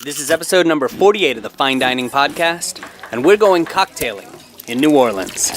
This is episode number 48 of the Fine Dining Podcast, and we're going cocktailing in New Orleans.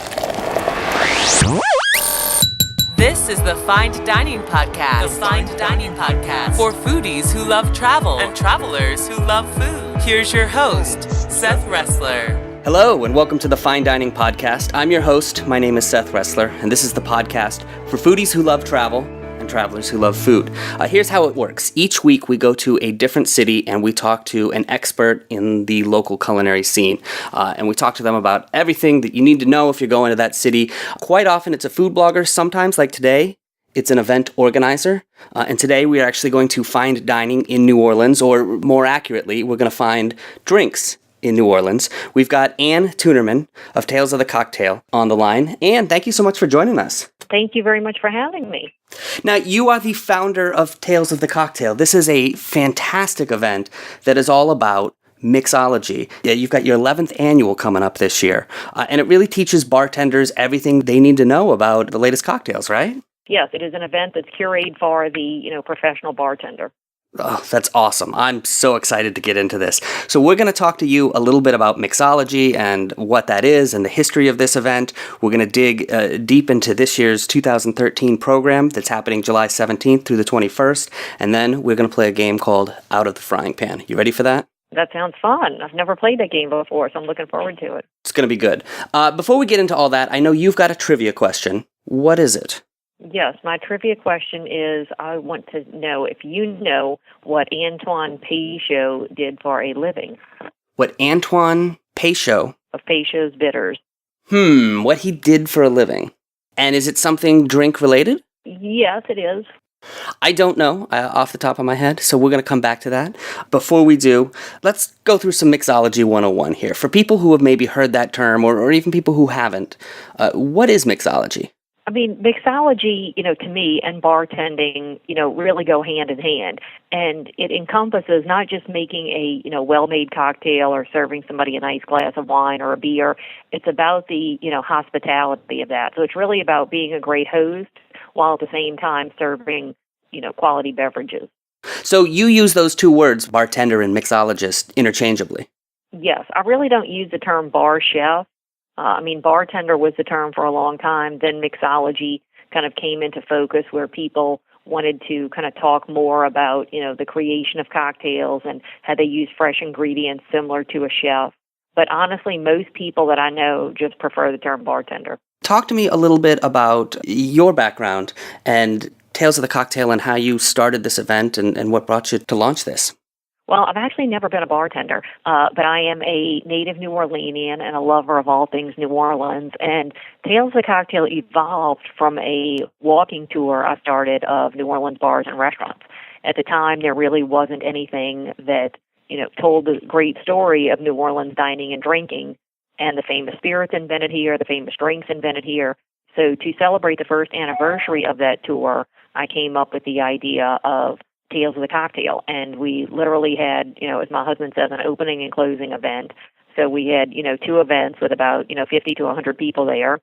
This is the Fine Dining Podcast. The Fine Dining Podcast. For foodies who love travel and travelers who love food. Here's your host, Seth Ressler. Hello, and welcome to the Fine Dining Podcast. I'm your host. My name is Seth Ressler, and this is the podcast for foodies who love travel and travelers who love food. Here's how it works. Each week we go to a different city and we talk to an expert in the local culinary scene. And we talk to them about everything that you need to know if you're going to that city. Quite often it's a food blogger. Sometimes, like today, it's an event organizer. And today we are actually going to find dining in New Orleans, or more accurately, we're going to find drinks in New Orleans. We've got Anne Tunerman of Tales of the Cocktail on the line. Anne, thank you so much for joining us. Thank you very much for having me. Now, you are the founder of Tales of the Cocktail. This is a fantastic event that is all about mixology. You've got your 11th annual coming up this year, and it really teaches bartenders everything they need to know about the latest cocktails, right? Yes, it is an event that's curated for the professional bartender. Oh, that's awesome. I'm so excited to get into this. So we're going to talk to you a little bit about mixology and what that is and the history of this event. We're going to dig deep into this year's 2013 program that's happening July 17th through the 21st. And then we're going to play a game called Out of the Frying Pan. You ready for that? That sounds fun. I've never played that game before, so I'm looking forward to it. It's going to be good. Before we get into all that, I know you've got a trivia question. What is it? Yes, my trivia question is, I want to know if you know what Antoine Peychaud did for a living. What Antoine Peychaud? Of Peychaud's Bitters. What he did for a living. And is it something drink-related? Yes, it is. I don't know off the top of my head, so we're going to come back to that. Before we do, let's go through some Mixology 101 here. For people who have maybe heard that term, or even people who haven't, what is mixology? I mean, mixology, to me, and bartending, really go hand in hand. And it encompasses not just making a, well-made cocktail or serving somebody a nice glass of wine or a beer. It's about the, hospitality of that. So it's really about being a great host while at the same time serving, quality beverages. So you use those two words, bartender and mixologist, interchangeably? Yes. I really don't use the term bar chef. Bartender was the term for a long time. Then mixology kind of came into focus where people wanted to kind of talk more about, the creation of cocktails and how they use fresh ingredients similar to a chef. But honestly, most people that I know just prefer the term bartender. Talk to me a little bit about your background and Tales of the Cocktail and how you started this event and what brought you to launch this. Well, I've actually never been a bartender, but I am a native New Orleanian and a lover of all things New Orleans. And Tales of the Cocktail evolved from a walking tour I started of New Orleans bars and restaurants. At the time, there really wasn't anything that, told the great story of New Orleans dining and drinking, and the famous spirits invented here, the famous drinks invented here. So to celebrate the first anniversary of that tour, I came up with the idea of Tales of the Cocktail, and we literally had, as my husband says, an opening and closing event. So we had, two events with about, 50 to 100 people there,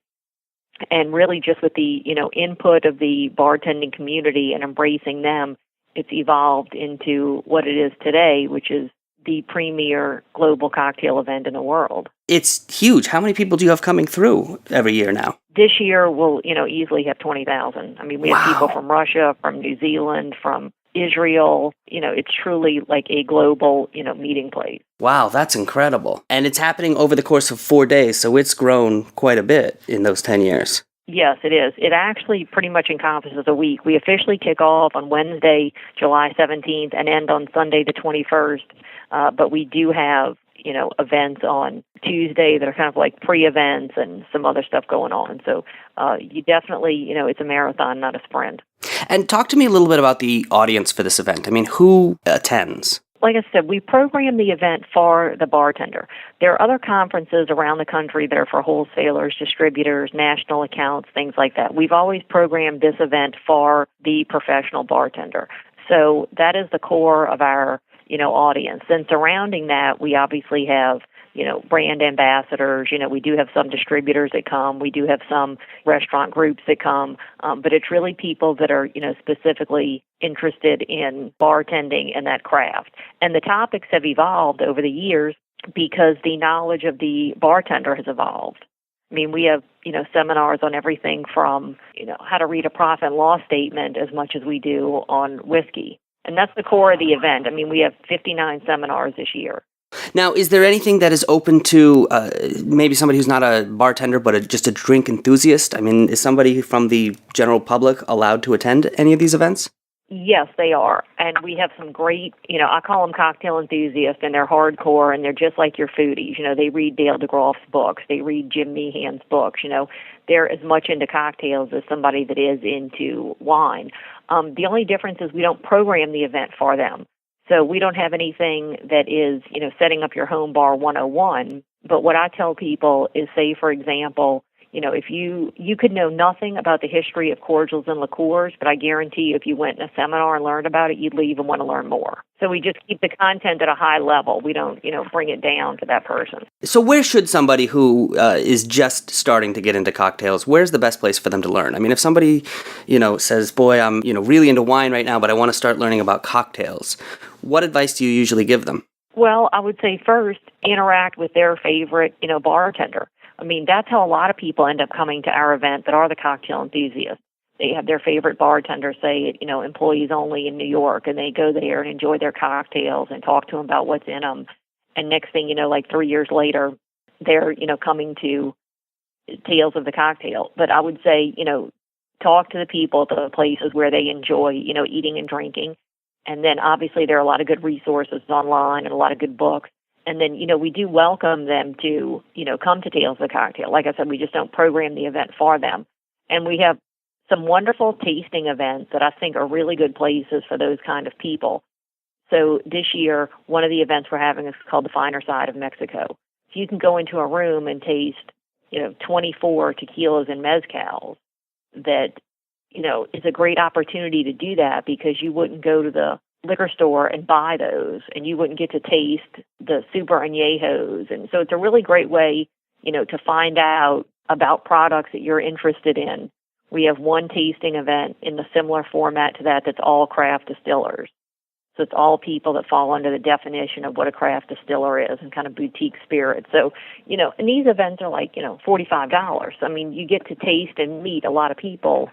and really just with the, input of the bartending community and embracing them, it's evolved into what it is today, which is the premier global cocktail event in the world. It's huge. How many people do you have coming through every year now? This year we'll, easily have 20,000. We have people from Russia, from New Zealand, from Israel. It's truly like a global, meeting place. Wow, that's incredible. And it's happening over the course of 4 days, so it's grown quite a bit in those 10 years. Yes, it is. It actually pretty much encompasses a week. We officially kick off on Wednesday, July 17th, and end on Sunday, the 21st. But we do have, events on Tuesday that are kind of like pre-events and some other stuff going on. So you definitely, it's a marathon, not a sprint. And talk to me a little bit about the audience for this event. Who attends? Like I said, we program the event for the bartender. There are other conferences around the country that are for wholesalers, distributors, national accounts, things like that. We've always programmed this event for the professional bartender. So that is the core of our, audience. Then surrounding that, we obviously have brand ambassadors. We do have some distributors that come. We do have some restaurant groups that come. But it's really people that are, specifically interested in bartending and that craft. And the topics have evolved over the years because the knowledge of the bartender has evolved. I mean, we have, seminars on everything from, how to read a profit and loss statement as much as we do on whiskey. And that's the core of the event. I mean, we have 59 seminars this year. Now, is there anything that is open to maybe somebody who's not a bartender but just a drink enthusiast? I mean, is somebody from the general public allowed to attend any of these events? Yes, they are. And we have some great, I call them cocktail enthusiasts, and they're hardcore, and they're just like your foodies. They read Dale DeGroff's books. They read Jim Meehan's books. They're as much into cocktails as somebody that is into wine. The only difference is we don't program the event for them. So we don't have anything that is, setting up your home bar 101. But what I tell people is, say, for example, if you could know nothing about the history of cordials and liqueurs, but I guarantee you if you went in a seminar and learned about it, you'd leave and want to learn more. So we just keep the content at a high level. We don't, bring it down to that person. So where should somebody who is just starting to get into cocktails, where's the best place for them to learn? I mean, if somebody, says, boy, I'm, really into wine right now, but I want to start learning about cocktails, what advice do you usually give them? Well, I would say first, interact with their favorite, bartender. I mean, that's how a lot of people end up coming to our event that are the cocktail enthusiasts. They have their favorite bartender, say, employees only in New York, and they go there and enjoy their cocktails and talk to them about what's in them. And next thing you know, like 3 years later, they're, coming to Tales of the Cocktail. But I would say, talk to the people at the places where they enjoy, eating and drinking. And then obviously there are a lot of good resources online and a lot of good books. And then, we do welcome them to, come to Tales of the Cocktail. Like I said, we just don't program the event for them. And we have some wonderful tasting events that I think are really good places for those kind of people. So this year, one of the events we're having is called the Finer Side of Mexico. So you can go into a room and taste, 24 tequilas and mezcals that, is a great opportunity to do that because you wouldn't go to the liquor store and buy those, and you wouldn't get to taste the super añejos. And so it's a really great way, to find out about products that you're interested in. We have one tasting event in the similar format to that that's all craft distillers. So it's all people that fall under the definition of what a craft distiller is and kind of boutique spirits. So, and these events are like, $45. I mean, you get to taste and meet a lot of people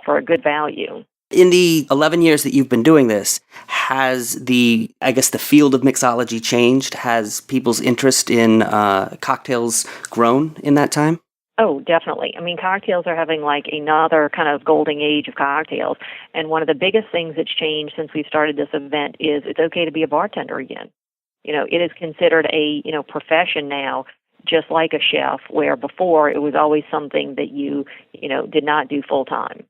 for a good value. In the 11 years that you've been doing this, has the field of mixology changed? Has people's interest in cocktails grown in that time? Oh, definitely. I mean, cocktails are having like another kind of golden age of cocktails. And one of the biggest things that's changed since we've started this event is it's okay to be a bartender again. It is considered a, profession now, just like a chef, where before it was always something that you did not do full time.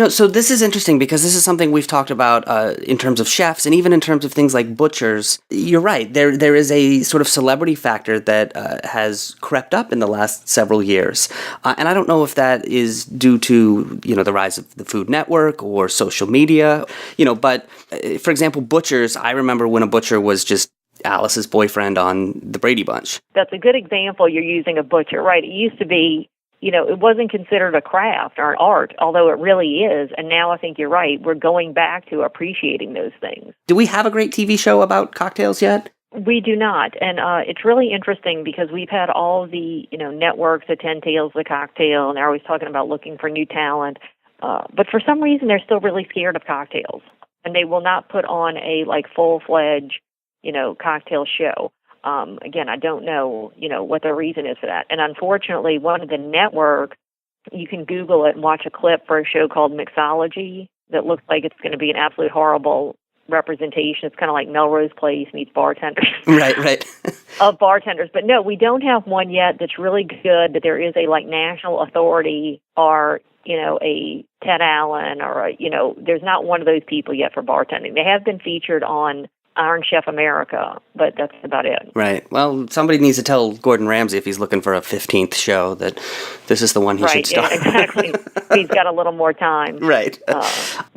So this is interesting because this is something we've talked about in terms of chefs and even in terms of things like butchers. You're right. There is a sort of celebrity factor that has crept up in the last several years. And I don't know if that is due to, the rise of the Food Network or social media, but for example, butchers, I remember when a butcher was just Alice's boyfriend on The Brady Bunch. That's a good example you're using, a butcher, right? It used to be, it wasn't considered a craft or an art, although it really is. And now I think you're right. We're going back to appreciating those things. Do we have a great TV show about cocktails yet? We do not. And it's really interesting because we've had all the, networks attend Tales of the Cocktail, and they're always talking about looking for new talent. But for some reason, they're still really scared of cocktails. And they will not put on a, full-fledged, cocktail show. Again, I don't know, what the reason is for that. And unfortunately, one of the networks, you can Google it and watch a clip for a show called Mixology that looks like it's going to be an absolute horrible representation. It's kind of like Melrose Place meets bartenders. Right. Of bartenders. But no, we don't have one yet that's really good, that there is a national authority or, a Ted Allen or, there's not one of those people yet for bartending. They have been featured on Iron Chef America, but that's about it. Right. Well, somebody needs to tell Gordon Ramsay if he's looking for a 15th show that this is the one he should start. Yeah, exactly. He's got a little more time. Right.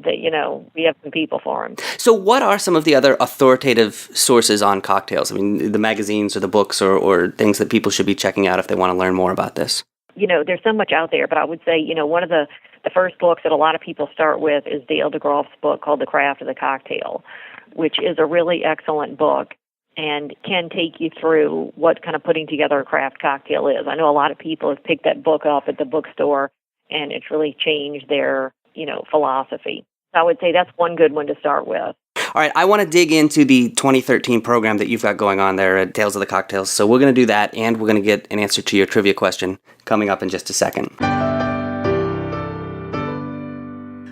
We have some people for him. So what are some of the other authoritative sources on cocktails? I mean, the magazines or the books or things that people should be checking out if they want to learn more about this? There's so much out there, but I would say, one of the first books that a lot of people start with is Dale DeGroff's book called The Craft of the Cocktail, which is a really excellent book and can take you through what kind of putting together a craft cocktail is. I know a lot of people have picked that book up at the bookstore, and it's really changed their, philosophy. So I would say that's one good one to start with. All right, I want to dig into the 2013 program that you've got going on there at Tales of the Cocktails. So we're going to do that, and we're going to get an answer to your trivia question coming up in just a second.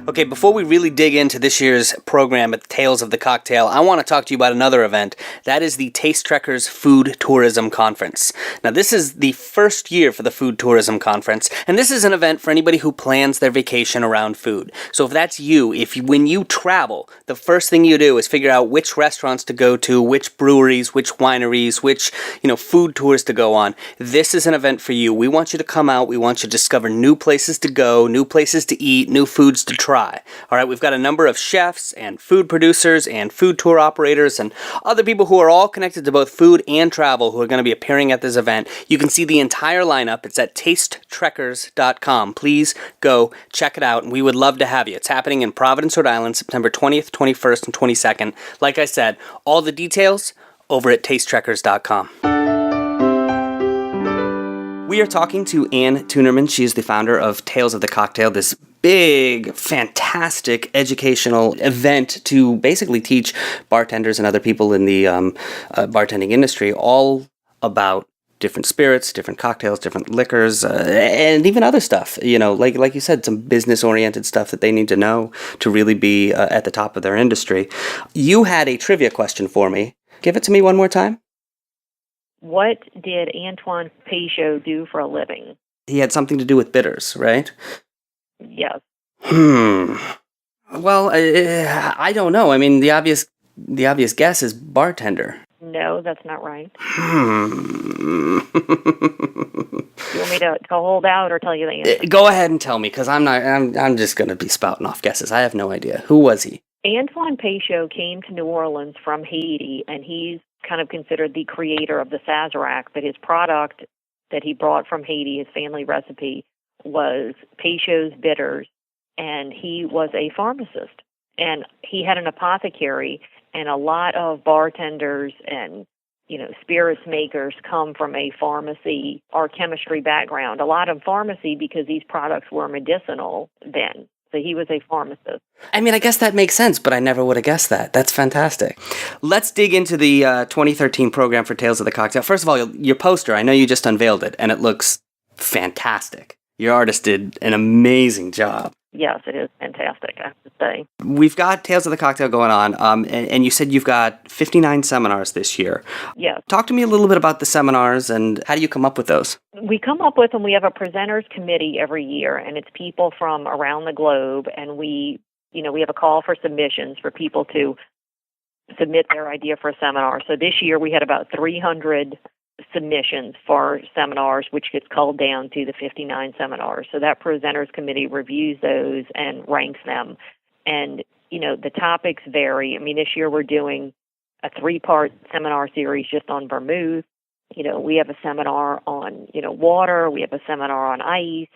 Okay, before we really dig into this year's program at Tales of the Cocktail, I want to talk to you about another event. That is the Taste Trekkers Food Tourism Conference. Now, this is the first year for the Food Tourism Conference, and this is an event for anybody who plans their vacation around food. So if that's you, when you travel, the first thing you do is figure out which restaurants to go to, which breweries, which wineries, which, food tours to go on. This is an event for you. We want you to come out. We want you to discover new places to go, new places to eat, new foods to try. All right, we've got a number of chefs and food producers and food tour operators and other people who are all connected to both food and travel who are going to be appearing at this event. You can see the entire lineup. It's at tastetrekkers.com. Please go check it out, and we would love to have you. It's happening in Providence, Rhode Island, September 20th, 21st, and 22nd. Like I said, all the details over at tastetrekkers.com. We are talking to Ann Tunerman. She is the founder of Tales of the Cocktail, this big, fantastic educational event to basically teach bartenders and other people in the bartending industry all about different spirits, different cocktails, different liquors, and even other stuff. Like you said, some business-oriented stuff that they need to know to really be at the top of their industry. You had a trivia question for me. Give it to me one more time. What did Antoine Peychaud do for a living? He had something to do with bitters, right? Yes. Well, I don't know. I mean, the obvious guess is bartender. No, that's not right. You You want me to hold out or tell you the answer? Go ahead and tell me, because I'm just going to be spouting off guesses. I have no idea. Who was he? Antoine Peychaud came to New Orleans from Haiti, and he's kind of considered the creator of the Sazerac, but his product that he brought from Haiti, his family recipe, was Peychaud's bitters, and he was a pharmacist. And he had an apothecary, and a lot of bartenders and spirits makers come from a pharmacy or chemistry background. A lot of pharmacy because these products were medicinal then. So he was a pharmacist. I mean, I guess that makes sense, but I never would have guessed that. That's fantastic. Let's dig into the 2013 program for Tales of the Cocktail. First of all, your poster, I know you just unveiled it, and it looks fantastic. Your artist did an amazing job. Yes, it is fantastic, I have to say. We've got Tales of the Cocktail going on, and you said you've got 59 seminars this year. Yes. Talk to me a little bit about the seminars, and how do you come up with those? We come up with them. We have a presenters committee every year, and it's people from around the globe, and we have a call for submissions for people to submit their idea for a seminar. So this year we had about 300 submissions for seminars, which gets culled down to the 59 seminars. So that presenters committee reviews those and ranks them. And, the topics vary. I mean, this year we're doing a 3-part seminar series just on vermouth. We have a seminar on, water. We have a seminar on ice.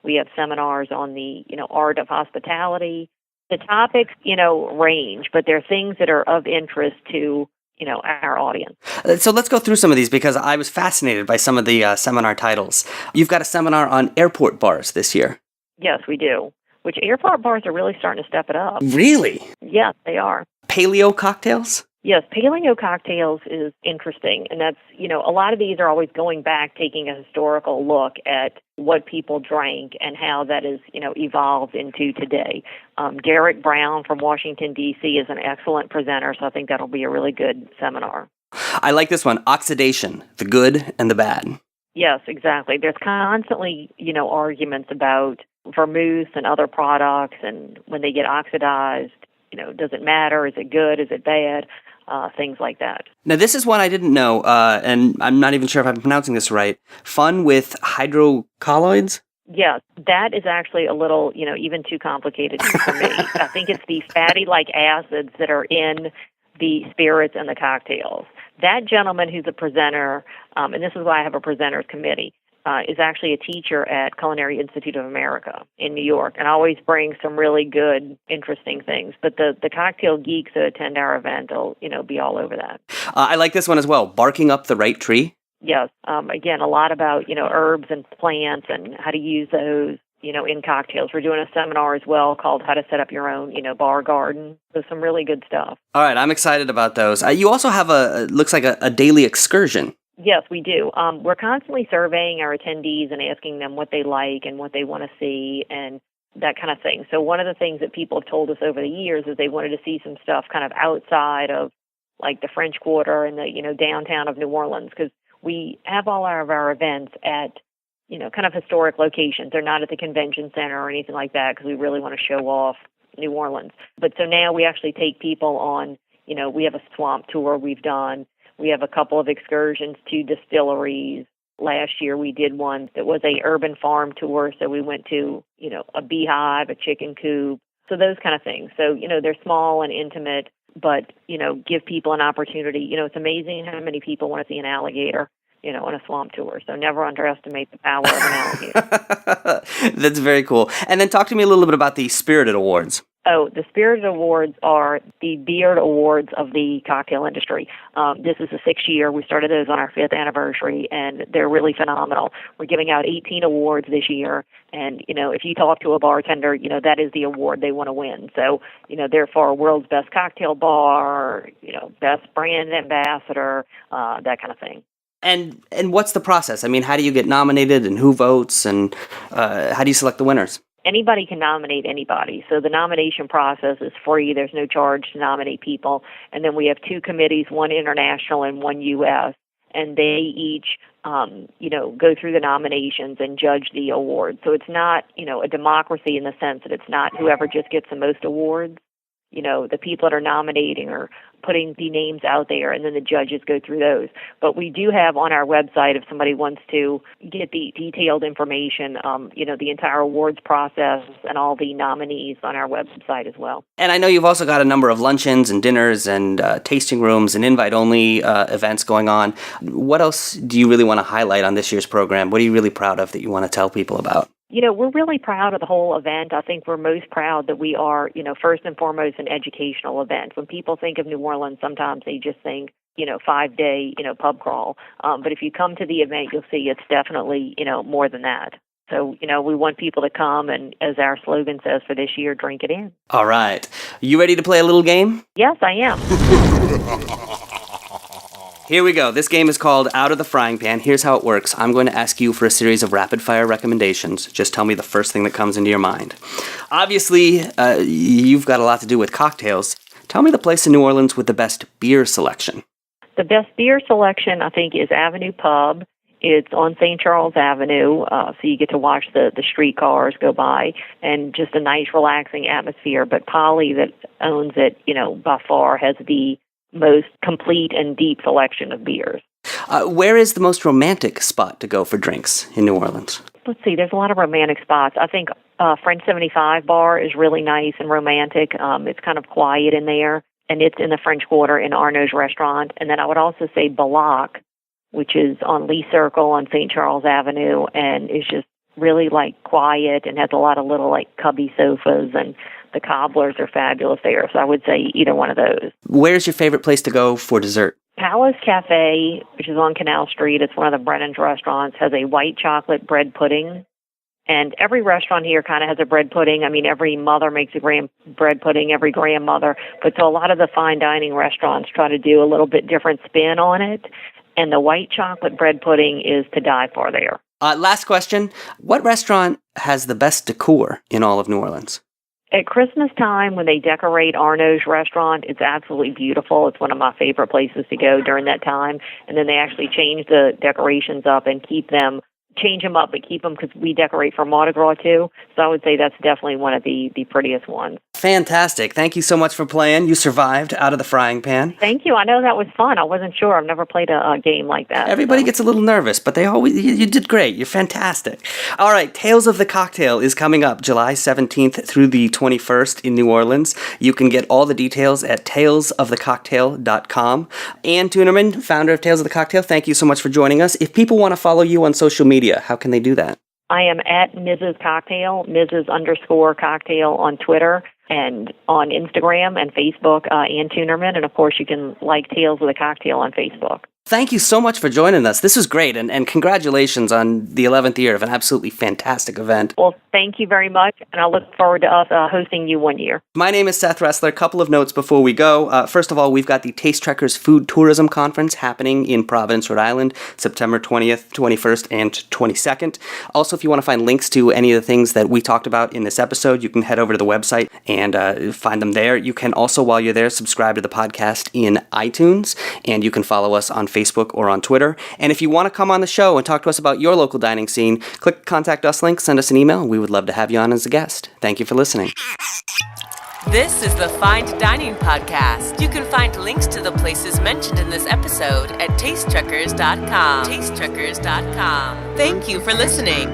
We have seminars on the, art of hospitality. The topics, range, but they're things that are of interest to our audience. So let's go through some of these, because I was fascinated by some of the seminar titles. You've got a seminar on airport bars this year. Yes, we do. Which airport bars are really starting to step it up. Really? Yes, they are. Paleo cocktails? Yes, paleo cocktails is interesting. And that's, a lot of these are always going back, taking a historical look at what people drank and how that is, evolved into today. Derek Brown from Washington, D.C. is an excellent presenter, so I think that'll be a really good seminar. I like this one, Oxidation, the Good and the Bad. Yes, exactly. There's constantly, arguments about vermouth and other products, and when they get oxidized, does it matter? Is it good? Is it bad? things like that. Now, this is one I didn't know, and I'm not even sure if I'm pronouncing this right. Fun with hydrocolloids? Yeah, that is actually a little, even too complicated for me. I think it's the fatty-like acids that are in the spirits and the cocktails. That gentleman who's a presenter, and this is why I have a presenters committee, is actually a teacher at Culinary Institute of America in New York, and always brings some really good, interesting things. But the cocktail geeks that attend our event will, be all over that. I like this one as well, barking up the right tree. Yes. Again, a lot about, herbs and plants and how to use those, in cocktails. We're doing a seminar as well called How to Set Up Your Own, Bar Garden. So some really good stuff. All right. I'm excited about those. You also have looks like a daily excursion. Yes, we do. We're constantly surveying our attendees and asking them what they like and what they want to see and that kind of thing. So one of the things that people have told us over the years is they wanted to see some stuff kind of outside of like the French Quarter and the, downtown of New Orleans, because we have all of our events at, kind of historic locations. They're not at the convention center or anything like that because we really want to show off New Orleans. But so now we actually take people on, we have a swamp tour we've done. We have a couple of excursions to distilleries. Last year we did one that was a urban farm tour. So we went to, a beehive, a chicken coop. So those kind of things. So, they're small and intimate, but, give people an opportunity. It's amazing how many people want to see an alligator, on a swamp tour. So never underestimate the power of an alligator. That's very cool. And then talk to me a little bit about the Spirited Awards. Oh, the Spirited Awards are the Beard Awards of the cocktail industry. This is the 6th year. We started those on our 5th anniversary, and they're really phenomenal. We're giving out 18 awards this year, and, if you talk to a bartender, that is the award they want to win. So, they're for World's Best Cocktail Bar, Best Brand Ambassador, that kind of thing. And what's the process? I mean, how do you get nominated, and who votes, and how do you select the winners? Anybody can nominate anybody. So the nomination process is free. There's no charge to nominate people. And then we have 2 committees, one international and one U.S., and they each, go through the nominations and judge the awards. So it's not, a democracy in the sense that it's not whoever just gets the most awards. The people that are nominating are putting the names out there, and then the judges go through those. But we do have on our website, if somebody wants to get the detailed information, the entire awards process and all the nominees on our website as well. And I know you've also got a number of luncheons and dinners and tasting rooms and invite-only events going on. What else do you really want to highlight on this year's program? What are you really proud of that you want to tell people about? We're really proud of the whole event. I think we're most proud that we are, first and foremost, an educational event. When people think of New Orleans, sometimes they just think, 5-day, pub crawl. But if you come to the event, you'll see it's definitely, more than that. So, we want people to come and, as our slogan says for this year, drink it in. All right. You ready to play a little game? Yes, I am. Here we go. This game is called Out of the Frying Pan. Here's how it works. I'm going to ask you for a series of rapid-fire recommendations. Just tell me the first thing that comes into your mind. Obviously, you've got a lot to do with cocktails. Tell me the place in New Orleans with the best beer selection. The best beer selection, I think, is Avenue Pub. It's on St. Charles Avenue, so you get to watch the streetcars go by, and just a nice, relaxing atmosphere. But Polly, that owns it, by far has the most complete and deep selection of beers. Where is the most romantic spot to go for drinks in New Orleans? Let's see, there's a lot of romantic spots. I think French 75 Bar is really nice and romantic. It's kind of quiet in there, and it's in the French Quarter in Arnaud's restaurant. And then I would also say Balak, which is on Lee Circle on St. Charles Avenue, and is just really quiet and has a lot of little cubby sofas, and the cobblers are fabulous there. So I would say either one of those. Where's your favorite place to go for dessert? Palace Cafe, which is on Canal Street. It's one of the Brennan's restaurants, has a white chocolate bread pudding. And every restaurant here kind of has a bread pudding. I mean, every mother makes a bread pudding, every grandmother. But so a lot of the fine dining restaurants try to do a little bit different spin on it. And the white chocolate bread pudding is to die for there. Last question. What restaurant has the best decor in all of New Orleans? At Christmas time, when they decorate Arnaud's restaurant, it's absolutely beautiful. It's one of my favorite places to go during that time. And then they actually change the decorations up and keep them change them up, but keep them because we decorate for Mardi Gras too. So I would say that's definitely one of the prettiest ones. Fantastic. Thank you so much for playing. You survived out of the frying pan. Thank you. I know that was fun. I wasn't sure. I've never played a game like that. Everybody gets a little nervous, but you did great. You're fantastic. All right, Tales of the Cocktail is coming up July 17th through the 21st in New Orleans. You can get all the details at talesofthecocktail.com. Ann Tunerman, founder of Tales of the Cocktail, thank you so much for joining us. If people want to follow you on social media, how can they do that? I am at Mrs. Cocktail, Mrs._Cocktail on Twitter and on Instagram and Facebook, Ann Tunerman. And, of course, you can like Tales of the Cocktail on Facebook. Thank you so much for joining us. This was great, and congratulations on the 11th year of an absolutely fantastic event. Well, thank you very much, and I look forward to us hosting you one year. My name is Seth Ressler. A couple of notes before we go. First of all, we've got the Taste Trekkers Food Tourism Conference happening in Providence, Rhode Island, September 20th, 21st, and 22nd. Also, if you want to find links to any of the things that we talked about in this episode, you can head over to the website and find them there. You can also, while you're there, subscribe to the podcast in iTunes, and you can follow us on Facebook or on Twitter. And if you want to come on the show and talk to us about your local dining scene, click the Contact Us link, send us an email. We would love to have you on as a guest. Thank you for listening. This is the Fine Dining Podcast. You can find links to the places mentioned in this episode at tastetrekkers.com. Tastetrekkers.com. Thank you for listening.